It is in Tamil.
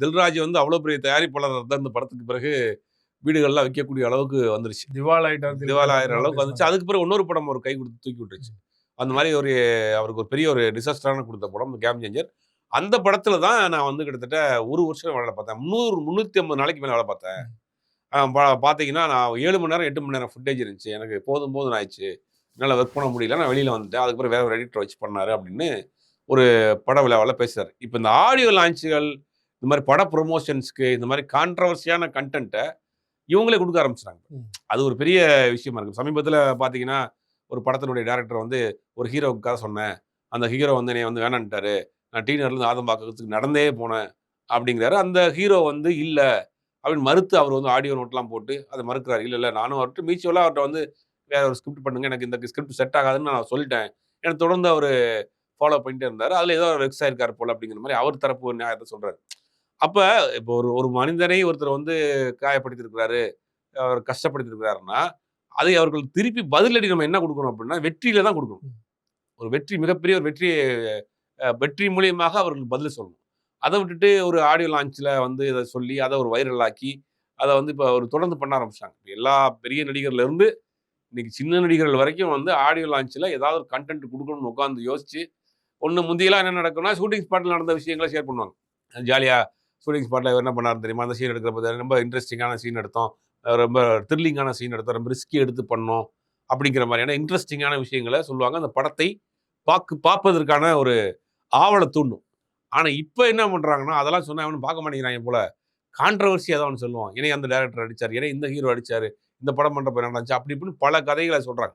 தில்ராஜ் வந்து அவ்வளோ பெரிய தயாரிப்பாளர் தான் இந்த படத்துக்கு பிறகு வீடுகள்லாம் வைக்கக்கூடிய அளவுக்கு வந்துருச்சு. திவால் ஆயிர அளவுக்கு வந்துச்சு. அதுக்கு பிறகு இன்னொரு படம் ஒரு கை கொடுத்து தூக்கி விட்டுருச்சு. அந்த மாதிரி அவருக்கு ஒரு பெரிய ஒரு டிசாஸ்டரான கொடுத்த படம் கேம் சேஞ்சர். அந்த படத்துல தான் நான் வந்து கிட்டத்தட்ட 1 வருஷம் வேலை பார்த்தேன். 350 நாளைக்கு மேல வேலை பார்த்தேன். பார்த்தீங்கன்னா, நான் 7 மணி நேரம், 8 மணி நேரம் ஃபுட்டேஜ் இருந்துச்சு. எனக்கு போதும் போதும்னு ஆயிடுச்சு. என்னால ஒர்க் பண்ண முடியல. நான் வெளியில வந்துட்டேன். அதுக்கப்புறம் வேற ஒரு எடிட்டர் வச்சு பண்ணாரு அப்படின்னு ஒரு பட விழாவுல பேசுறாரு. இப்ப இந்த ஆடியோ லான்ச்சுகள், இந்த மாரி பட ப்ரமோஷன்ஸ்க்கு இந்த மாரி கான்ட்ரோவர்சியான கன்டென்ட்ட இவங்களே குடுக்க ஆரம்பிச்சுட்டாங்க. அது ஒரு பெரிய விஷயமா இருக்கு. சமீபத்தில பார்த்தீங்கன்னா, ஒரு படத்தினுடைய டைரக்டர் வந்து ஒரு ஹீரோவுக்கு கதை சொன்னேன். அந்த ஹீரோ வந்து என்னைய வந்து வேணான்ட்டாரு. நான் டி நகர்லேருந்து ஆதம்பாக்கத்துக்கு நடந்தே போனேன் அப்படிங்கிறாரு. அந்த ஹீரோ வந்து இல்ல அப்படின்னு மறுத்து அவர் வந்து ஆடியோ நோட்லாம் போட்டு அத மறுக்கிறாரு. இல்ல, இல்ல நானும் அவர்ட்ட மியூச்சுவலா அவர்ட்ட வந்து வேற ஒரு ஸ்கிரிப்ட் பண்ணுங்க. எனக்கு இந்த ஸ்கிரிப்ட் செட் ஆகாதுன்னு நான் சொல்லிட்டேன். எனக்கு தொடர்ந்து அவரு ஃபாலோ பண்ணிட்டே இருந்தாரு. அதுல ஏதோ வெக்ஸ் ஆயிருக்காரு போல அப்படிங்கிற மாரி அவர் தரப்பு ஒரு நியாயத்த சொல்றாரு. அப்ப இப்போ ஒரு ஒரு மனிதனை ஒருத்தர் வந்து காயப்படுத்தியிருக்கிறாரு, அவர் கஷ்டப்படுத்தியிருக்கிறாருன்னா, அதை அவர்கள் திருப்பி பதிலடி நம்ம என்ன குடுக்கணும் அப்படின்னா, வெற்றியில தான் குடுக்கணும். ஒரு வெற்றி மிகப்பெரிய ஒரு வெற்றிய வெற்றி மூலியமாக அவர்களுக்கு பதில் சொல்லணும். அத விட்டுட்டு ஒரு ஆடியோ லான்ச்ல வந்து இத சொல்லி, அத ஒரு வைரல் ஆக்கி, அத வந்து இப்ப ஒரு தொடர்ந்து பண்ண ஆரம்பிச்சுட்டாங்க. எல்லா பெரிய நடிகர்ல இருந்து இன்னைக்கு சின்ன நடிகர்கள் வரைக்கும் வந்து ஆடியோ லான்ச்ல ஏதாவது ஒரு கன்டென்ட் குடுக்கணும்னு உட்கார்ந்து யோசிச்சு, முந்தியெல்லாம் என்ன நடக்கும்னா, ஷூட்டிங் ஸ்பாட்ல நடந்த விஷயங்கள ஷேர் பண்ணுவாங்க. ஜாலியா ஷூட்டிங் ஸ்பாட்ல இவர் என்ன பண்ணாருன்னு தெரியுமா? அந்த சீன் எடுக்கிறப்ப ரொம்ப இன்ட்ரஸ்டிங்கான சீன் எடுத்தோம். ரொம்ப த்ரில்லிங்கான சீன் எடுத்தோம். ரொம்ப ரிஸ்கி எடுத்து பண்ணோம். அப்படிங்கிற மாரியான இன்ட்ரஸ்டிங்கான விஷயங்கள சொல்லுவாங்க. அந்த படத்தை பார்ப்பதற்கான ஒரு ஆவல தூண்டும். ஆனா, இப்ப என்ன பண்றாங்கன்னா, அதெல்லாம் சொன்னா எவனும் பார்க்க மாட்டேங்கிறாய்ங்க போல. கான்ட்ரோவர்சி ஏதோ ஒண்ணு சொல்லுவான். என்னைய அந்த டைரக்டர் அடிச்சாரு. என்னைய இந்த ஹீரோ அடிச்சாரு. இந்த படம் பண்றப்ப என்ன நடந்துச்சு? அப்படி இப்படின்னு பல கதைகள சொல்றாங்க.